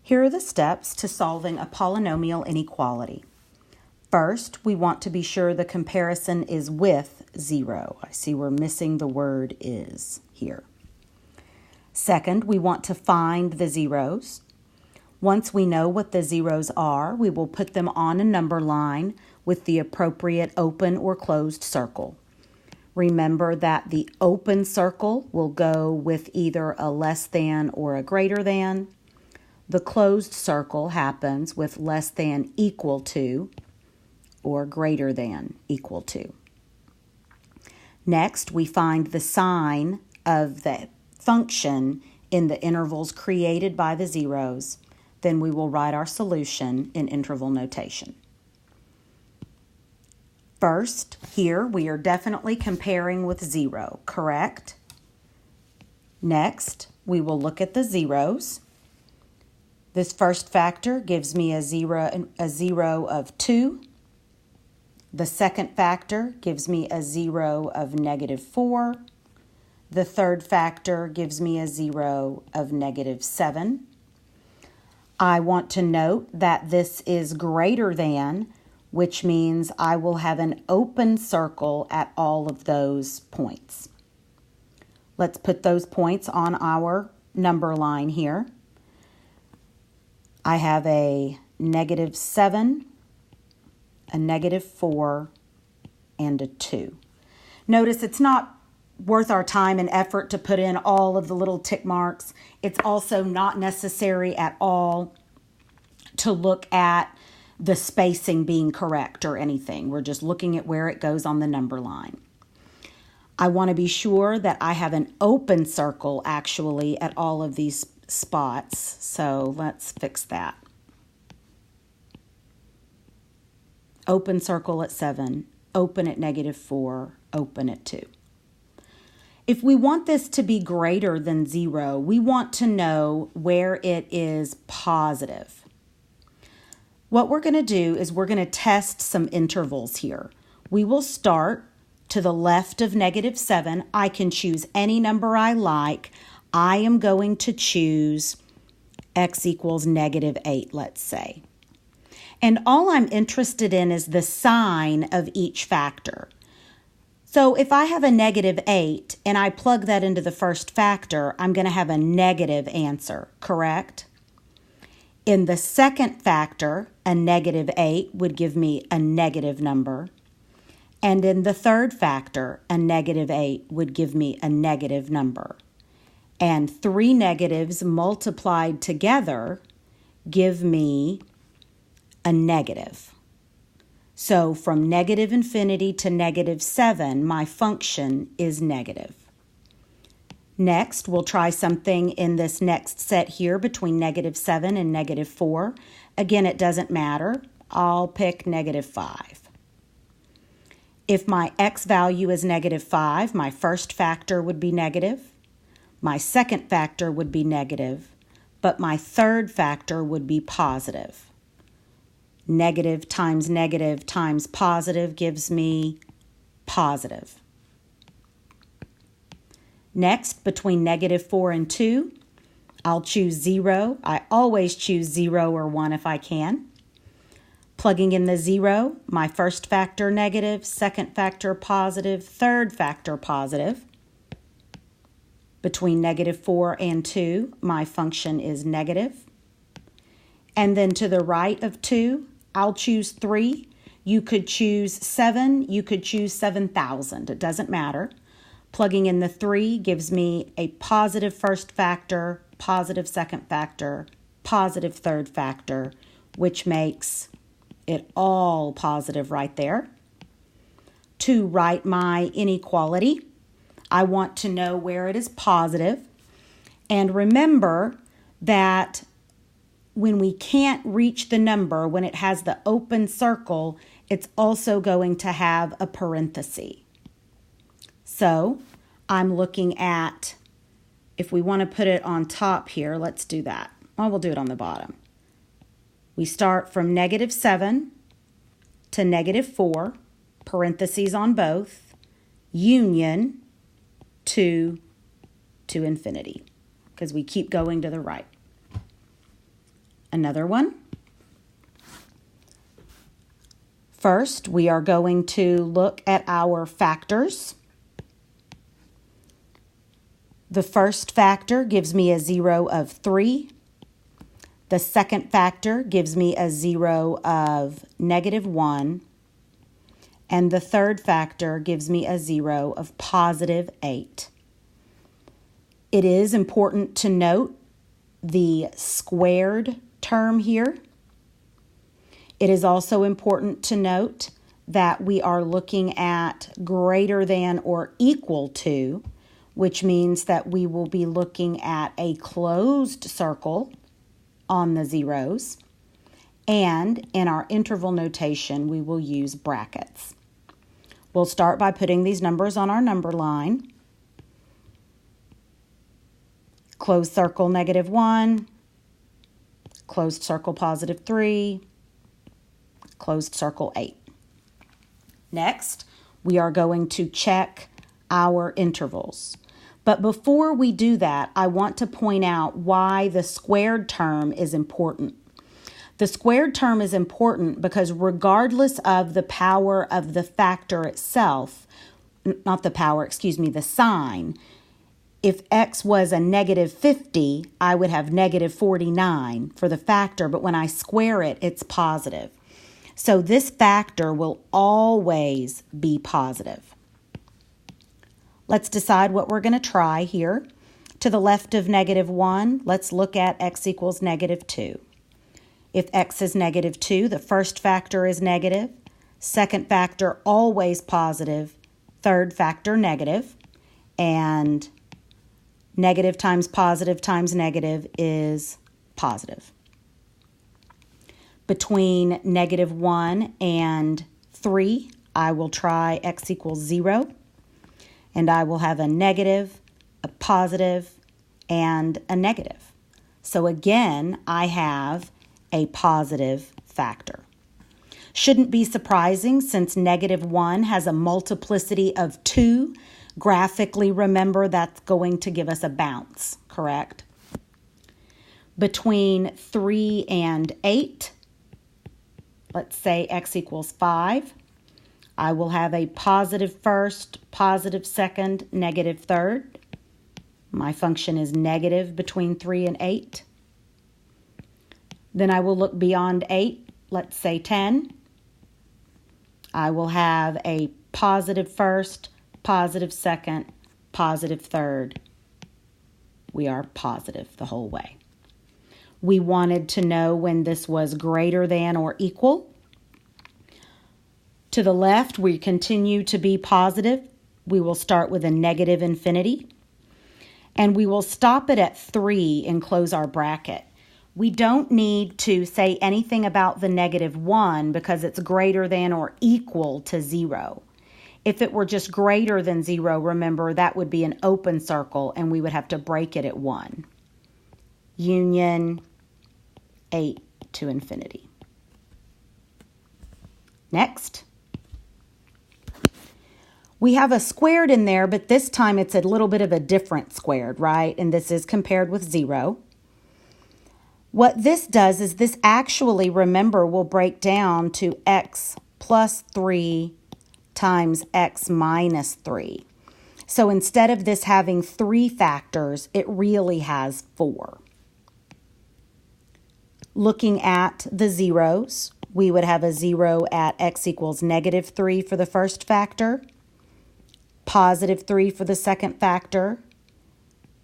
Here are the steps to solving a polynomial inequality. First, we want to be sure the comparison is with 0. I see we're missing the word is here. Second, we want to find the zeros. Once we know what the zeros are, we will put them on a number line with the appropriate open or closed circle. Remember that the open circle will go with either a less than or a greater than. The closed circle happens with less than equal to or greater than equal to. Next, we find the sign of the function in the intervals created by the zeros. Then we will write our solution in interval notation. First, here we are definitely comparing with 0, correct? Next, we will look at the zeros. This first factor gives me a zero of 2. The second factor gives me a 0 of -4. The third factor gives me a 0 of -7. I want to note that this is greater than, which means I will have an open circle at all of those points. Let's put those points on our number line here. I have a -7, a -4, and a 2. Notice it's not worth our time and effort to put in all of the little tick marks. It's also not necessary at all to look at the spacing being correct or anything. We're just looking at where it goes on the number line. I want to be sure that I have an open circle actually at all of these spots. So let's fix that. Open circle at 7, open at -4, open at 2. If we want this to be greater than 0, we want to know where it is positive. What we're going to do is we're going to test some intervals here. We will start to the left of -7. I can choose any number I like. I am going to choose x equals -8, let's say. And all I'm interested in is the sign of each factor. So if I have a -8 and I plug that into the first factor, I'm going to have a negative answer, correct? In the second factor, a -8 would give me a negative number. And in the third factor, a -8 would give me a negative number. And 3 negatives multiplied together give me a negative. So from -infinity to -7, my function is negative. Next, we'll try something in this next set here between -7 and -4. Again, it doesn't matter. I'll pick -5. If my x value is -5, my first factor would be negative. My second factor would be negative, but my third factor would be positive. Negative times positive gives me positive. Next, between -4 and 2, I'll choose 0. I always choose 0 or 1 if I can. Plugging in the 0, my first factor negative, second factor positive, third factor positive. Between -4 and 2, my function is negative. And then to the right of 2, I'll choose 3. You could choose 7. You could choose 7,000. It doesn't matter. Plugging in the 3 gives me a positive first factor, positive second factor, positive third factor, which makes it all positive right there. To write my inequality, I want to know where it is positive. And remember that when we can't reach the number, when it has the open circle, it's also going to have a parenthesis. So I'm looking at, if we want to put it on top here, let's do that. Well, we'll do it on the bottom. We start from -7 to -4, parentheses on both, union to infinity, because we keep going to the right. Another one. First, we are going to look at our factors. The first factor gives me a 0 of 3. The second factor gives me a 0 of -1. And the third factor gives me a 0 of +8. It is important to note the squared term here. It is also important to note that we are looking at greater than or equal to, which means that we will be looking at a closed circle on the zeros, and in our interval notation, we will use brackets. We'll start by putting these numbers on our number line. Closed circle -1, closed circle +3, closed circle 8. Next, we are going to check our intervals. But before we do that, I want to point out why the squared term is important. The squared term is important because regardless of the power of the factor itself, the sign, if x was a -50, I would have -49 for the factor, but when I square it, it's positive. So this factor will always be positive. Let's decide what we're going to try here. To the left of -1, let's look at x equals -2. If x is -2, the first factor is negative, second factor always positive, third factor negative, and negative times negative is positive. Between -1 and 3, I will try x equals 0, and I will have a negative, a positive, and a negative. So again, I have a positive factor. Shouldn't be surprising since -1 has a multiplicity of 2. Graphically, remember that's going to give us a bounce, correct? Between 3 and 8, let's say x equals 5. I will have a positive first, positive second, negative third. My function is negative between 3 and 8. Then I will look beyond 8, let's say 10. I will have a positive first, positive second, positive third. We are positive the whole way. We wanted to know when this was greater than or equal. To the left, we continue to be positive. We will start with a negative infinity. And we will stop it at 3 and close our bracket. We don't need to say anything about the -1 because it's greater than or equal to 0. If it were just greater than 0, remember, that would be an open circle and we would have to break it at 1. Union 8 to infinity. Next. We have a squared in there, but this time it's a little bit of a different squared, right? And this is compared with 0. What this does is this actually, remember, will break down to x plus 3 times x minus 3. So instead of this having 3 factors, it really has 4. Looking at the zeros, we would have a 0 at x equals -3 for the first factor, +3 for the second factor,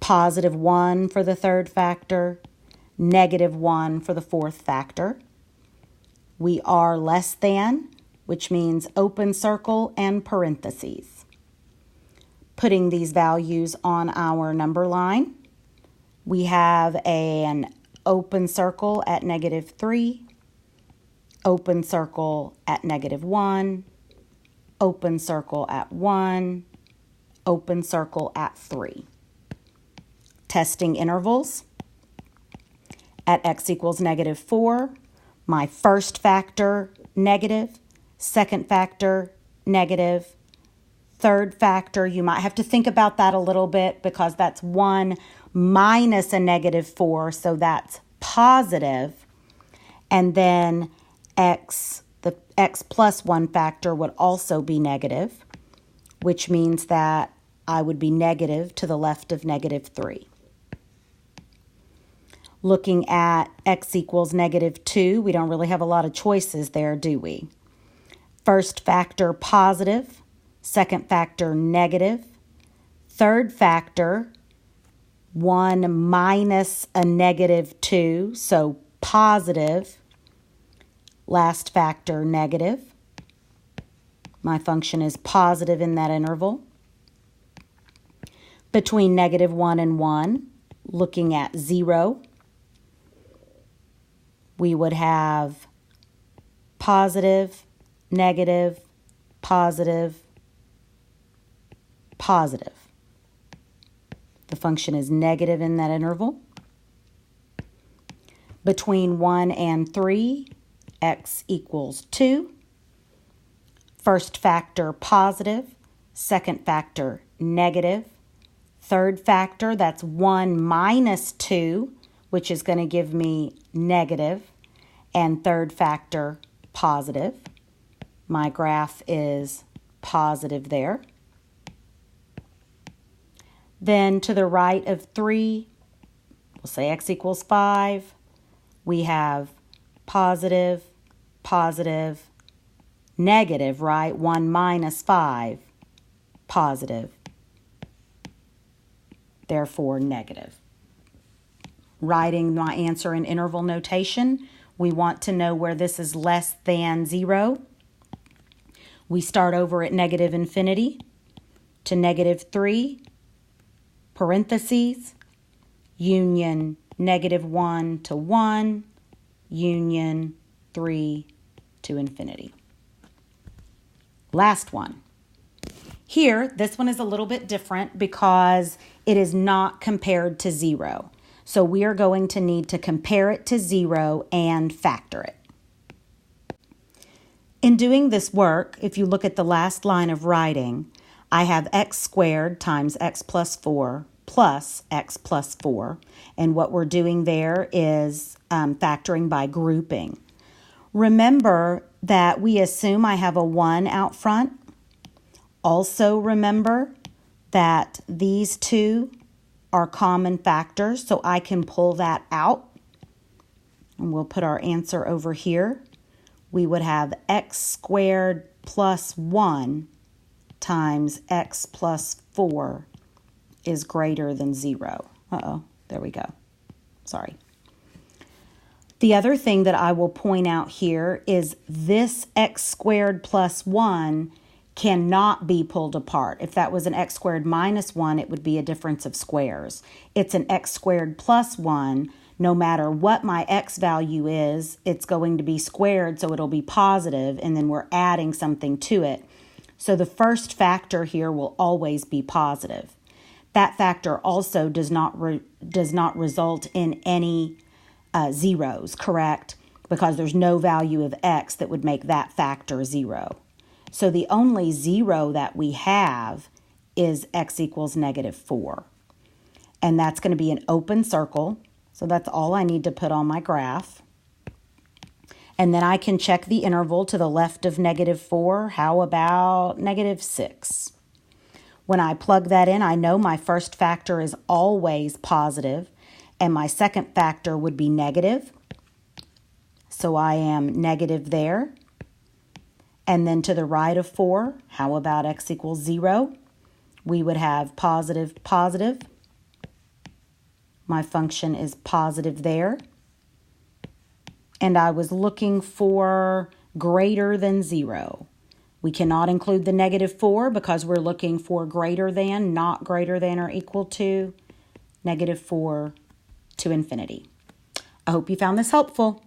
+1 for the third factor, -1 for the fourth factor. We are less than, which means open circle and parentheses. Putting these values on our number line, we have an open circle at -3, open circle at -1, open circle at 1, open circle at 3. Testing intervals. At x equals -4, my first factor, negative, second factor, negative, third factor, you might have to think about that a little bit because that's 1 minus a -4, so that's positive. And then the x plus 1 factor would also be negative, which means that I would be negative to the left of negative 3. Looking at x equals negative 2, we don't really have a lot of choices there, do we? First factor positive, second factor negative, third factor 1 minus a negative 2, so positive, last factor negative. My function is positive in that interval. Between negative 1 and 1, looking at 0, we would have positive, negative, positive, positive. The function is negative in that interval. Between 1 and 3, x equals 2. First factor positive, second factor negative. Third factor, that's 1 minus 2, which is going to give me negative. And third factor positive. My graph is positive there. Then to the right of 3, we'll say x equals 5. We have positive, positive, negative, right? 1 minus 5, positive. Therefore, negative. Writing my answer in interval notation, we want to know where this is less than 0. We start over at negative infinity to negative 3, parentheses, union negative 1 to 1, union 3 to infinity. Last one. Here, this one is a little bit different because it is not compared to 0. So we are going to need to compare it to 0 and factor it. In doing this work, if you look at the last line of writing, I have x squared times x plus 4 plus x plus 4. And what we're doing there is factoring by grouping. Remember that we assume I have a 1 out front. Also remember that these two are common factors, so I can pull that out. And we'll put our answer over here. We would have x squared plus 1 times x plus 4 is greater than 0. There we go. Sorry. The other thing that I will point out here is this x squared plus 1 cannot be pulled apart. If that was an x squared minus 1, it would be a difference of squares. It's an x squared plus 1. No matter what my x value is, it's going to be squared, so it'll be positive, and then we're adding something to it. So the first factor here will always be positive. That factor also does not result in any zeros, correct? Because there's no value of x that would make that factor 0. So the only 0 that we have is x equals negative 4. And that's going to be an open circle. So that's all I need to put on my graph. And then I can check the interval to the left of negative 4. How about negative 6? When I plug that in, I know my first factor is always positive, and my second factor would be negative. So I am negative there. And then to the right of 4, how about x equals 0? We would have positive, positive. My function is positive there. And I was looking for greater than 0. We cannot include the negative 4 because we're looking for greater than, not greater than or equal to, negative 4 to infinity. I hope you found this helpful.